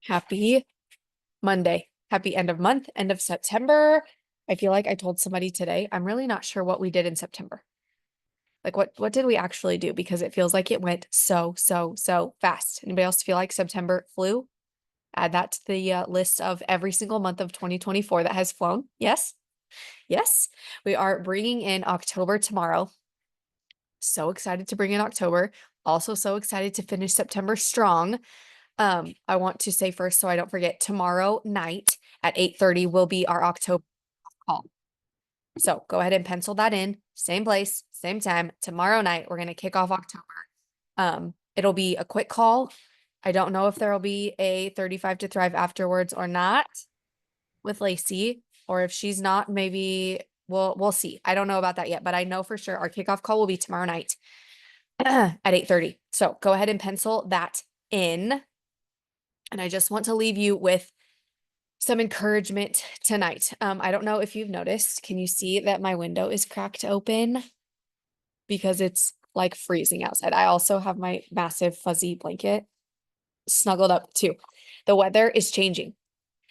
Happy Monday. Happy end of month, end of September. I feel like I told somebody today, I'm really not sure what we did in September. Like what did we actually do? Because it feels like it went so fast. Anybody else feel like September flew? Add that to the list of every single month of 2024 that has flown. Yes. Yes. We are bringing in October tomorrow. So excited to bring in October. Also so excited to finish September strong. I want to say first, so I don't forget, tomorrow night at 8:30 will be our October call. So go ahead and pencil that in. Same place, same time. Tomorrow night, we're going to kick off October. It'll be a quick call. I don't know if there'll be a 35 to Thrive afterwards or not with Lacey, or if she's not, maybe we'll see. I don't know about that yet, but I know for sure our kickoff call will be tomorrow night at 8:30. So go ahead and pencil that in. And I just want to leave you with some encouragement tonight. I don't know if you've noticed, can you see that my window is cracked open? Because it's like freezing outside. I also have my massive fuzzy blanket snuggled up too. The weather is changing.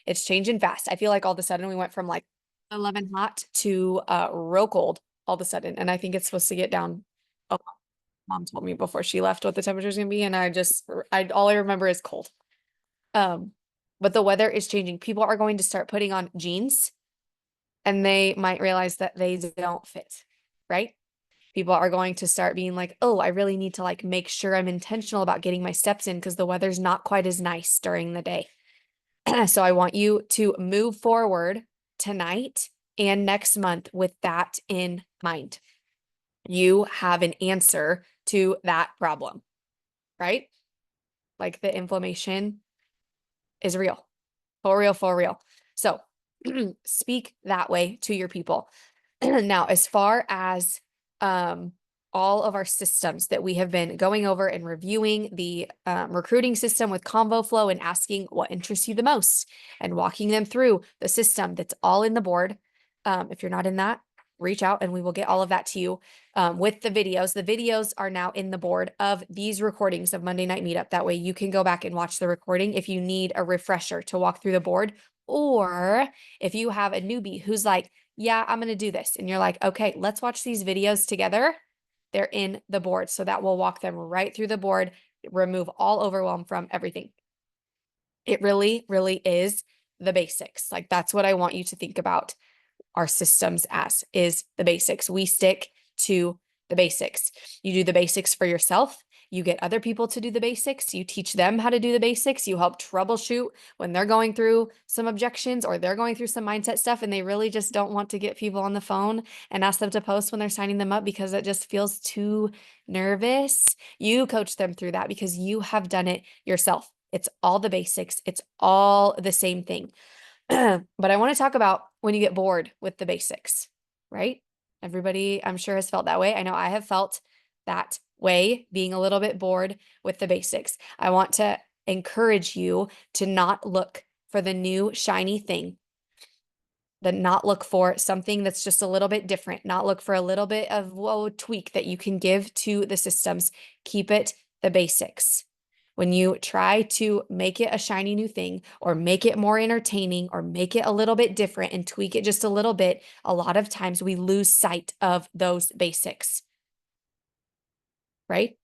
It's changing fast. I feel like all of a sudden we went from like 11 hot to real cold all of a sudden. And I think it's supposed to get down. Oh, mom told me before she left what the temperature is going to be. And all I remember is cold. But the weather is changing. People are going to start putting on jeans and they might realize that they don't fit, right? People are going to start being like, oh, I really need to like make sure I'm intentional about getting my steps in because the weather's not quite as nice during the day. So I want you to move forward tonight and next month with that in mind. You have an answer to that problem, right? Like the inflammation is real, for real, for real. So speak that way to your people. Now, as far as all of our systems that we have been going over and reviewing the recruiting system with Convo Flow and asking what interests you the most and walking them through the system that's all in the board. If you're not in that, reach out and we will get all of that to you with the videos. The videos are now in the board of these recordings of Monday Night Meetup. That way you can go back and watch the recording if you need a refresher to walk through the board. Or if you have a newbie who's like, yeah, I'm going to do this. And you're like, okay, let's watch these videos together. They're in the board. So that will walk them right through the board, remove all overwhelm from everything. It really, really is the basics. Like that's what I want you to think about our systems as is the basics. We stick to the basics. You do the basics for yourself. You get other people to do the basics. You teach them how to do the basics. You help troubleshoot when they're going through some objections or they're going through some mindset stuff and they really just don't want to get people on the phone and ask them to post when they're signing them up because it just feels too nervous. You coach them through that because you have done it yourself. It's all the basics. It's all the same thing. But I want to talk about when you get bored with the basics, right? Everybody, I'm sure, has felt that way. I know I have felt that way, being a little bit bored with the basics. I want to encourage you to not look for the new shiny thing, that not look for something that's just a little bit different, not look for a little bit of tweak that you can give to the systems. Keep it the basics. When you try to make it a shiny new thing or make it more entertaining or make it a little bit different and tweak it just a little bit, a lot of times we lose sight of those basics, right?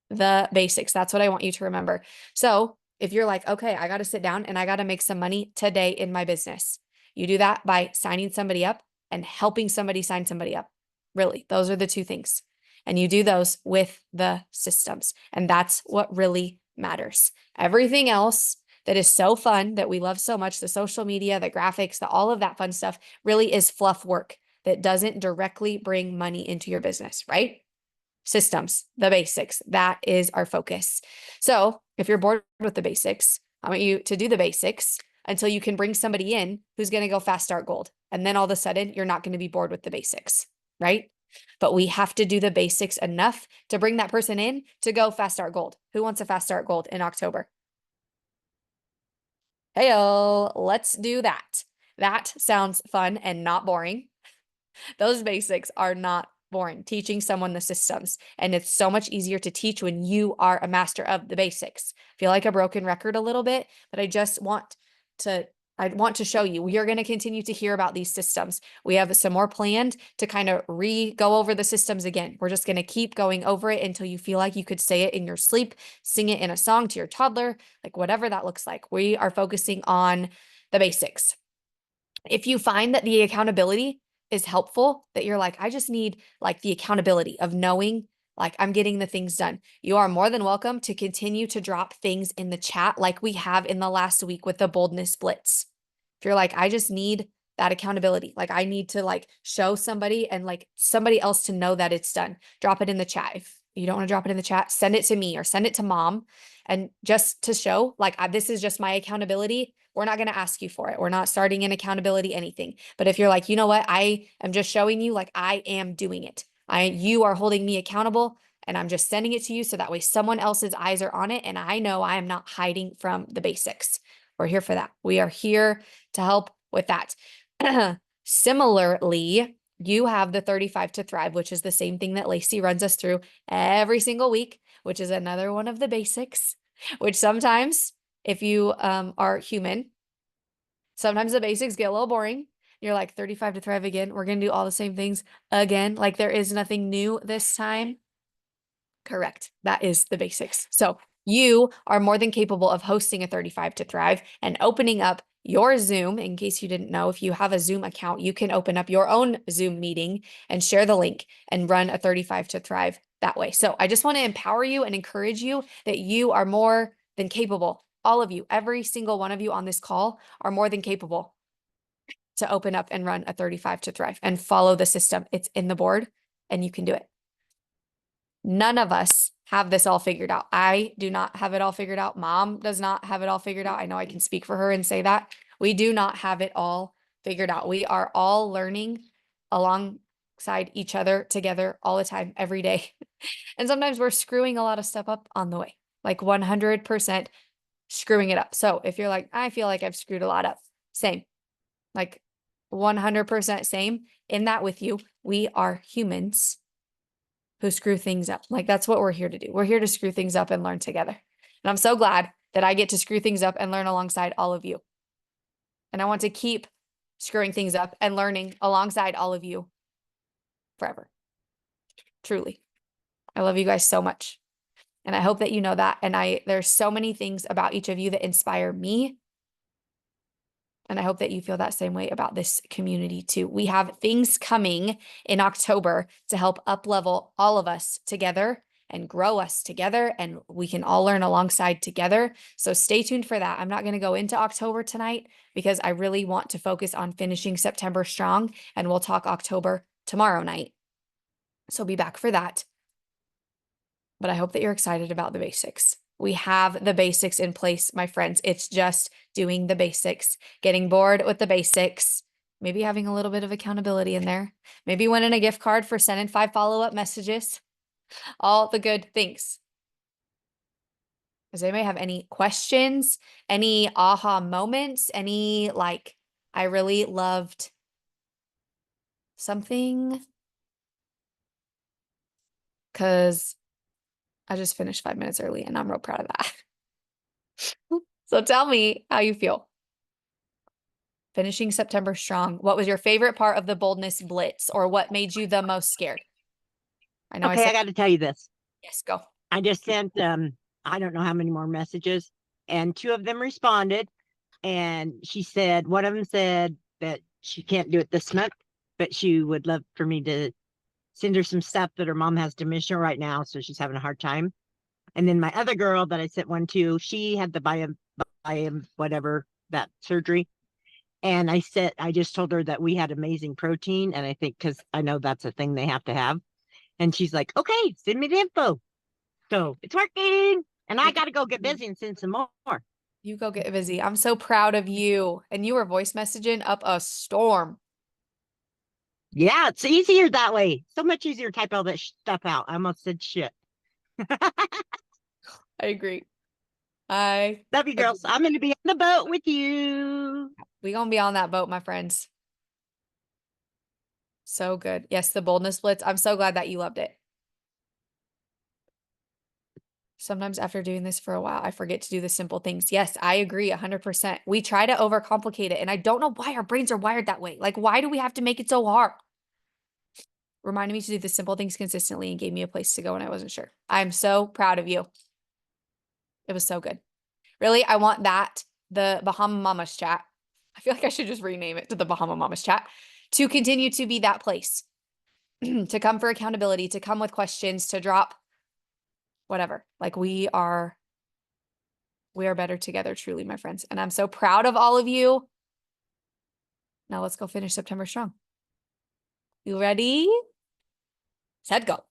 The basics. That's what I want you to remember. So if you're like, okay, I got to sit down and I got to make some money today in my business, you do that by signing somebody up and helping somebody sign somebody up. Really, those are the two things. And you do those with the systems. And that's what really matters. Everything else that is so fun that we love so much, the social media, the graphics, all of that fun stuff really is fluff work that doesn't directly bring money into your business, right? Systems, the basics. That is our focus. So if you're bored with the basics, I want you to do the basics until you can bring somebody in who's going to go fast start gold. And then all of a sudden, you're not going to be bored with the basics, right? But we have to do the basics enough to bring that person in to go fast start gold. Who wants a fast start gold in October? Heyo, let's do that. That sounds fun and not boring. Those basics are not boring teaching someone the systems. And it's so much easier to teach when you are a master of the basics. I feel like a broken record a little bit, but I want to show you, we are going to continue to hear about these systems. We have some more planned to kind of go over the systems again. We're just going to keep going over it until you feel like you could say it in your sleep, sing it in a song to your toddler, like whatever that looks like. We are focusing on the basics. If you find that the accountability is helpful, that you're like, I just need like the accountability of knowing like I'm getting the things done, you are more than welcome to continue to drop things in the chat like we have in the last week with the boldness blitz. If you're like, I just need that accountability, like I need to like show somebody and like somebody else to know that it's done, drop it in the chat. If you don't want to drop it in the chat, send it to me or send it to mom. And just to show like this is just my accountability. We're not going to ask you for it. We're not starting an accountability anything. But if you're like, you know what, I am just showing you like I am doing it. You are holding me accountable and I'm just sending it to you so that way someone else's eyes are on it and I know I am not hiding from the basics. We're here for that. We are here to help with that. Similarly, you have the 35 to Thrive, which is the same thing that Lacey runs us through every single week, which is another one of the basics, which sometimes if you are human, sometimes the basics get a little boring. You're like 35 to Thrive again. We're going to do all the same things again. Like there is nothing new this time. Correct. That is the basics. So you are more than capable of hosting a 35 to Thrive and opening up your Zoom. In case you didn't know, if you have a Zoom account, you can open up your own Zoom meeting and share the link and run a 35 to Thrive that way. So I just want to empower you and encourage you that you are more than capable. All of you, every single one of you on this call are more than capable to open up and run a 35 to Thrive and follow the system. It's in the board and you can do it. None of us have this all figured out. I do not have it all figured out. Mom does not have it all figured out. I know I can speak for her and say that. We do not have it all figured out. We are all learning alongside each other together all the time, every day. And sometimes we're screwing a lot of stuff up on the way, like 100% screwing it up. So if you're like, I feel like I've screwed a lot up, same, like 100% same in that with you. We are humans who screw things up. Like that's what we're here to do. We're here to screw things up and learn together. And I'm so glad that I get to screw things up and learn alongside all of you. And I want to keep screwing things up and learning alongside all of you forever. Truly. I love you guys so much. And I hope that you know that. And there's so many things about each of you that inspire me. And I hope that you feel that same way about this community too. We have things coming in October to help up-level all of us together and grow us together, and we can all learn alongside together. So stay tuned for that. I'm not going to go into October tonight because I really want to focus on finishing September strong, and we'll talk October tomorrow night. So be back for that. But I hope that you're excited about the basics. We have the basics in place, my friends. It's just doing the basics, getting bored with the basics, maybe having a little bit of accountability in there, maybe winning a gift card for sending 5 follow-up messages, all the good things. Does anybody have any questions, any aha moments, any like, I really loved something? Because I just finished 5 minutes early and I'm real proud of that. So tell me how you feel. Finishing September strong. What was your favorite part of the boldness blitz, or what made you the most scared? I know I got to tell you this. Yes, go. I just sent I don't know how many more messages, and 2 of them responded, and one of them said that she can't do it this month, but she would love for me to send her some stuff that her mom has dementia right now, so she's having a hard time. And then my other girl that I sent one to, she had the whatever, that surgery. And I just told her that we had amazing protein. And I think, because I know that's a thing they have to have. And she's like, okay, send me the info. So it's working. And I got to go get busy and send some more. You go get busy. I'm so proud of you. And you were voice messaging up a storm. Yeah, it's easier that way. So much easier to type all that stuff out. I almost said shit. I agree. I love you, girls. I'm going to be on the boat with you. We gonna be on that boat, my friends. So good. Yes, the boldness blitz. I'm so glad that you loved it. Sometimes after doing this for a while, I forget to do the simple things. Yes, I agree 100%. We try to overcomplicate it, and I don't know why our brains are wired that way. Like, why do we have to make it so hard? Reminded me to do the simple things consistently and gave me a place to go when I wasn't sure. I'm so proud of you. It was so good. Really, I want that, the Bahama Mamas chat. I feel like I should just rename it to the Bahama Mamas chat to continue to be that place, to come for accountability, to come with questions, to drop whatever. Like we are better together, truly, my friends. And I'm so proud of all of you. Now let's go finish September strong. You ready? Set, go.